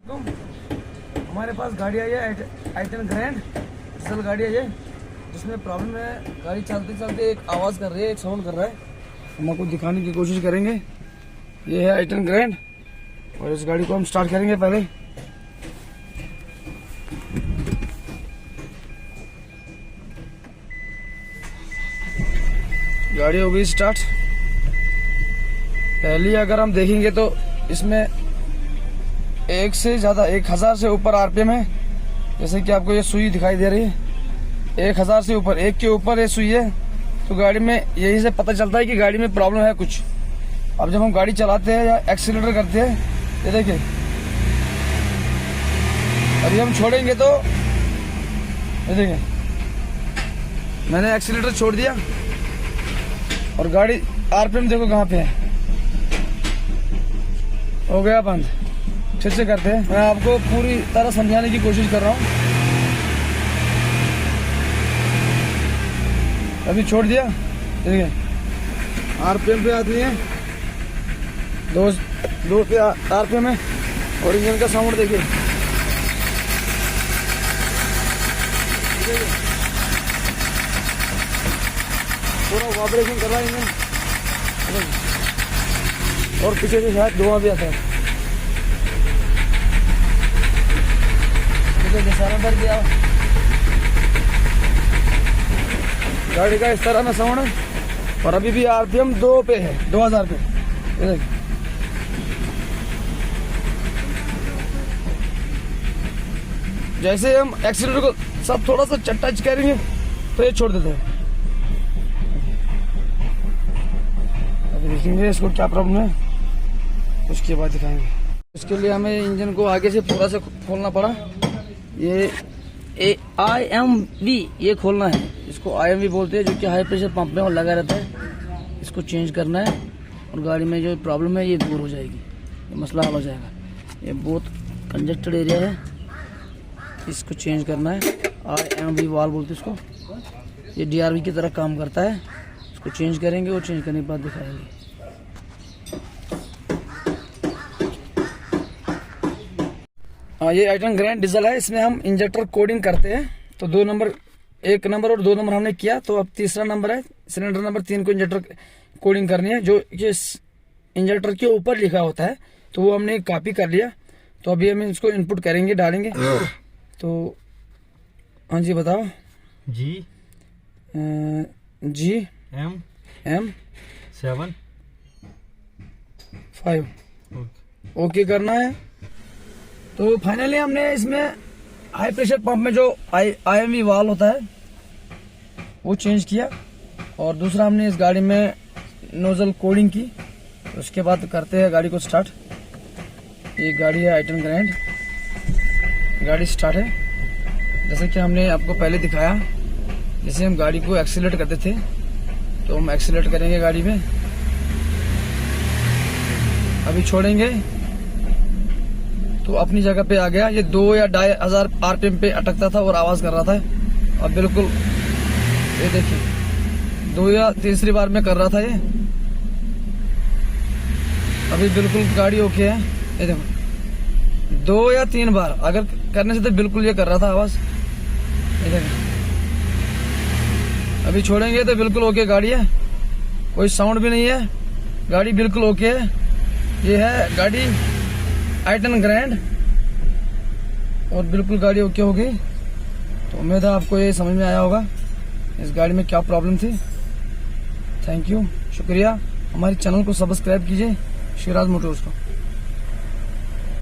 हमारे पास गाड़ी आई है i10 ग्रैंड डीजल गाड़ी है ये, जिसमें प्रॉब्लम है गाड़ी चलते चलते एक आवाज़ कर रही है, एक साउंड कर रहा है। हम आपको दिखाने की कोशिश करेंगे। ये है i10 ग्रैंड और इस गाड़ी को हम स्टार्ट करेंगे। पहले गाड़ी हो गई स्टार्ट। पहली अगर हम देखेंगे तो इसमें 1000 से ऊपर आरपीएम है। जैसे कि आपको ये सुई दिखाई दे रही है, 1000 से ऊपर, एक के ऊपर ये सुई है। तो गाड़ी में यही से पता चलता है कि गाड़ी में प्रॉब्लम है कुछ। अब जब हम गाड़ी चलाते हैं या एक्सीलरेटर करते हैं, ये देखिए अभी हम छोड़ेंगे तो ये देखिए मैंने एक्सीलरेटर छोड़ दिया और गाड़ी आरपीएम देखो कहाँ पे है, हो गया बंद। फिर से करते हैं, मैं आपको पूरी तरह समझाने की कोशिश कर रहा हूँ। अभी छोड़ दिया, देखिए आरपीएम पे आती है, दो पे आरपीएम है और इंजन का साउंड देखिए। पूरा वाइब्रेशन कर रहा है इंजन और पीछे से शायद धुआं भी आता है। सारा भर दिया गाड़ी का इस तरह में साउंड है और अभी भी आरपीएम 2 पे है, 2000 पे। जैसे हम एक्सीलरेटर को सब थोड़ा सा टच करेंगे तो ये छोड़ देते हैं। अभी देखेंगे इसको क्या प्रॉब्लम है, उसके बाद दिखाएंगे। इसके लिए हमें इंजन को आगे से पूरा से खोलना पड़ा। ये IMV ये खोलना है, इसको IMV बोलते हैं, जो कि हाई प्रेशर पंप में लगा रहता है। इसको चेंज करना है और गाड़ी में जो प्रॉब्लम है ये दूर हो जाएगी, ये मसला हल हो जाएगा। ये बहुत कंजेस्टेड एरिया है, इसको चेंज करना है। IMV वाल्व बोलते हैं इसको, ये DRV की तरह काम करता है। इसको चेंज करेंगे और चेंज करने के बाद दिखाएंगे। ये i10 ग्रैंड डीजल है, इसमें हम इंजेक्टर कोडिंग करते हैं। तो 1 नंबर और 2 नंबर हमने किया, तो अब तीसरा नंबर है, सिलेंडर नंबर 3 को इंजेक्टर कोडिंग करनी है, जो इस इंजेक्टर के ऊपर लिखा होता है। तो वो हमने कॉपी कर लिया। तो अभी हम इसको इनपुट करेंगे, डालेंगे। तो हाँ जी बताओ। G M 7 5 ओके करना है। तो फाइनली हमने इसमें हाई प्रेशर पंप में जो IMV वाल्व होता है वो चेंज किया और दूसरा हमने इस गाड़ी में नोजल कोडिंग की। उसके बाद करते हैं गाड़ी को स्टार्ट। ये गाड़ी है i10 ग्रैंड, गाड़ी स्टार्ट है। जैसे कि हमने आपको पहले दिखाया, जैसे हम गाड़ी को एक्सीलरेट करते थे तो हम एक्सीलरेट करेंगे गाड़ी में। अभी छोड़ेंगे तो अपनी जगह पे आ गया। ये 2 या 2500 आरपीएम पे अटकता था और आवाज कर रहा था। अब बिल्कुल ये देखिए 2 या तीसरी बार में कर रहा था ये। अभी बिल्कुल गाड़ी ओके है। ये देखो 2 या 3 बार अगर करने से तो बिल्कुल ये कर रहा था आवाज। ये देखो अभी छोड़ेंगे तो बिल्कुल ओके गाड़ी है, कोई साउंड भी नहीं है, गाड़ी बिल्कुल ओके है। ये है गाड़ी i10 ग्रैंड और बिल्कुल गाड़ी ओके हो गई। तो उम्मीद है आपको ये समझ में आया होगा इस गाड़ी में क्या प्रॉब्लम थी। थैंक यू, शुक्रिया। हमारे चैनल को सब्सक्राइब कीजिए, शिवराज मोटर्स को।